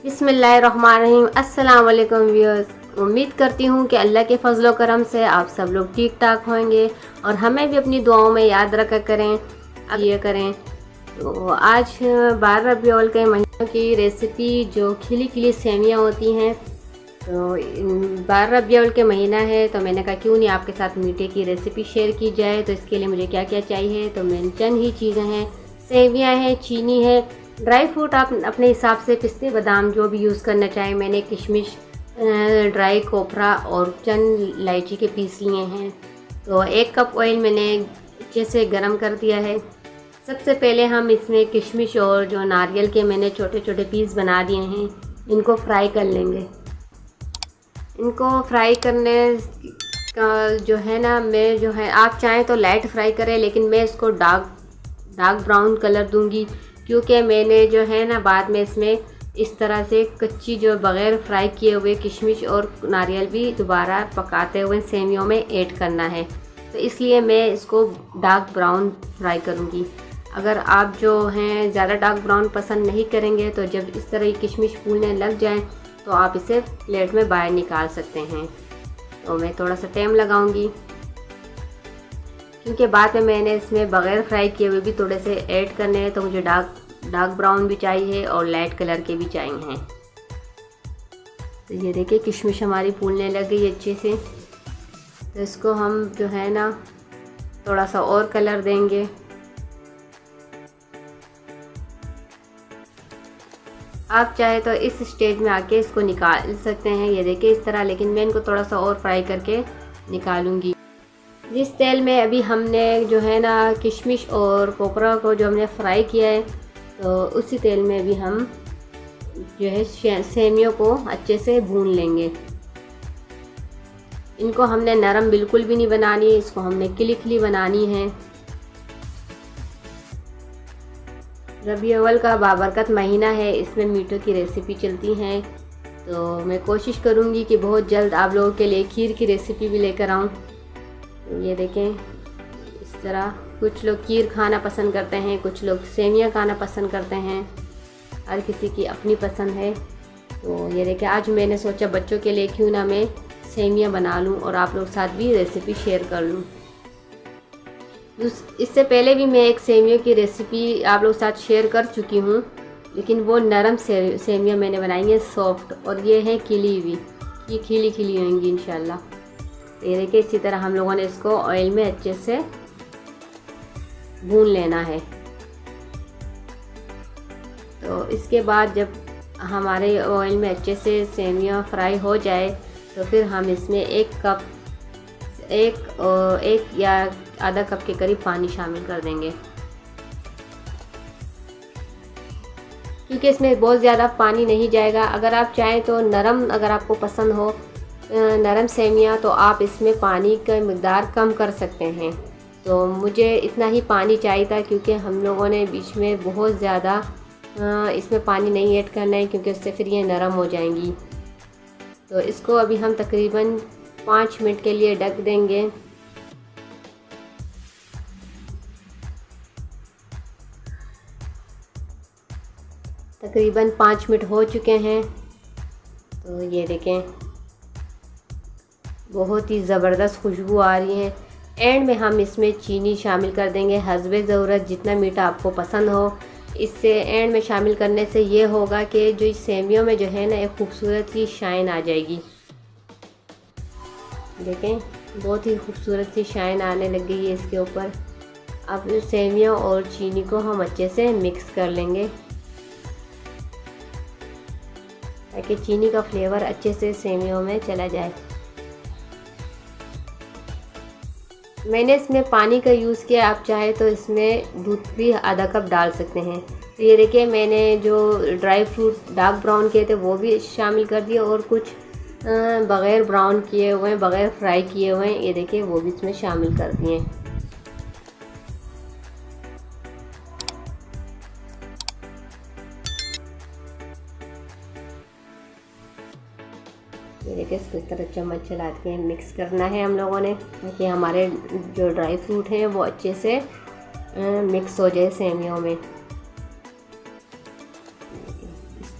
बिस्मिल्लाहिर्रहमानिर्रहीम। अस्सलाम वालेकुम व्यूअर्स। उम्मीद करती हूँ कि अल्लाह के फजल व करम से आप सब लोग ठीक ठाक होंगे और हमें भी अपनी दुआओं में याद रखा करें, ये करें। तो आज 12 रबीउल अव्वल के महीनों की रेसिपी जो खिली खिली सेवियाँ होती हैं। तो 12 रबीउल अव्वल के महीना है तो मैंने कहा क्यों नहीं आपके साथ मीठे की रेसिपी शेयर की जाए। तो इसके लिए मुझे क्या क्या चाहिए, तो मेन चंद ही चीज़ें हैं। सेवियाँ हैं, चीनी है, ड्राई फ्रूट आप अपने हिसाब से पिस्ते बादाम जो भी यूज़ करना चाहें। मैंने किशमिश, ड्राई कोपरा और चंद इलायची के पीस लिए हैं। तो 1 कप ऑयल मैंने अच्छे से गर्म कर दिया है। सबसे पहले हम इसमें किशमिश और जो नारियल के मैंने छोटे छोटे पीस बना दिए हैं, इनको फ्राई कर लेंगे। इनको फ्राई करने का जो है ना, मैं जो है आप चाहें तो लाइट फ्राई करें, लेकिन मैं इसको डार्क ब्राउन कलर दूंगी, क्योंकि मैंने जो है ना बाद में इसमें इस तरह से कच्ची जो बग़ैर फ्राई किए हुए किशमिश और नारियल भी दोबारा पकाते हुए सेवियों में ऐड करना है। तो इसलिए मैं इसको डार्क ब्राउन फ्राई करूँगी। अगर आप जो हैं ज़्यादा डार्क ब्राउन पसंद नहीं करेंगे तो जब इस तरह किशमिश फूलने लग जाए तो आप इसे प्लेट में बाहर निकाल सकते हैं। तो मैं थोड़ा सा टाइम लगाऊंगी, क्योंकि बाद में मैंने इसमें बग़ैर फ्राई किए हुए भी थोड़े से ऐड करने हैं। तो मुझे डार्क ब्राउन भी चाहिए और लाइट कलर के भी चाहिए हैं। तो ये देखिए किशमिश हमारी फूलने लग गई अच्छे से। तो इसको हम जो है ना थोड़ा सा और कलर देंगे। आप चाहे तो इस स्टेज में आके इसको निकाल सकते हैं, ये देखिए इस तरह, लेकिन मैं इनको थोड़ा सा और फ्राई करके निकालूंगी। जिस तेल में अभी हमने जो है ना किशमिश और कोपरा को जो हमने फ्राई किया है, तो उसी तेल में भी हम जो है सेवियों को अच्छे से भून लेंगे। इनको हमने नरम बिल्कुल भी नहीं बनानी है, इसको हमने खिली खिली बनानी है। रबीउल अव्वल का बाबरकत महीना है, इसमें मीठों की रेसिपी चलती हैं। तो मैं कोशिश करूँगी कि बहुत जल्द आप लोगों के लिए खीर की रेसिपी भी लेकर आऊँ। तो ये देखें इस तरह, कुछ लोग खीर खाना पसंद करते हैं, कुछ लोग सेवियाँ खाना पसंद करते हैं, हर किसी की अपनी पसंद है। तो ये देखें आज मैंने सोचा बच्चों के लिए क्यों ना मैं सेवियाँ बना लूँ और आप लोग साथ भी रेसिपी शेयर कर लूँ। इससे पहले भी मैं एक सेवियों की रेसिपी आप लोग साथ शेयर कर चुकी हूँ, लेकिन वो नरम सेवियाँ मैंने बनाई हैं, सॉफ्ट, और ये है खिली हुई, ये खिली खिली होंगी इंशाल्लाह। ये देखिए इसी तरह हम लोगों ने इसको ऑयल में अच्छे से भून लेना है। तो इसके बाद जब हमारे ऑयल में अच्छे से सेवियाँ फ्राई हो जाए तो फिर हम इसमें एक या आधा कप के करीब पानी शामिल कर देंगे, क्योंकि इसमें बहुत ज़्यादा पानी नहीं जाएगा। अगर आप चाहें तो नरम, अगर आपको पसंद हो नरम सेवियाँ, तो आप इसमें पानी का मिक़दार कम कर सकते हैं। तो मुझे इतना ही पानी चाहिए था, क्योंकि हम लोगों ने बीच में बहुत ज़्यादा इसमें पानी नहीं ऐड करना है, क्योंकि उससे फिर ये नरम हो जाएंगी। तो इसको अभी हम तकरीबन 5 मिनट के लिए ढक देंगे। तकरीबन 5 मिनट हो चुके हैं। तो ये देखें बहुत ही ज़बरदस्त खुशबू आ रही है। एंड में हम इसमें चीनी शामिल कर देंगे हस्बे ज़रूरत, जितना मीठा आपको पसंद हो। इससे एंड में शामिल करने से ये होगा कि जो इस सेवियों में जो है ना एक खूबसूरत सी शाइन आ जाएगी। देखें बहुत ही खूबसूरत सी शाइन आने लग गई है इसके ऊपर। अब सेवियों और चीनी को हम अच्छे से मिक्स कर लेंगे, ताकि चीनी का फ्लेवर अच्छे से सेवियों में चला जाए। मैंने इसमें पानी का यूज़ किया, आप चाहे तो इसमें दूध भी आधा कप डाल सकते हैं। तो ये देखिए मैंने जो ड्राई फ्रूट डार्क ब्राउन किए थे वो भी शामिल कर दिए, और कुछ बग़ैर ब्राउन किए हुए हैं, बग़ैर फ्राई किए हुए हैं, ये देखिए वो भी इसमें शामिल कर दिए। ये देखिए इसको इस तरह चम्मच चला के मिक्स करना है हम लोगों ने, ताकि हमारे जो ड्राई फ्रूट हैं वो अच्छे से मिक्स हो जाए सेवियों में। इस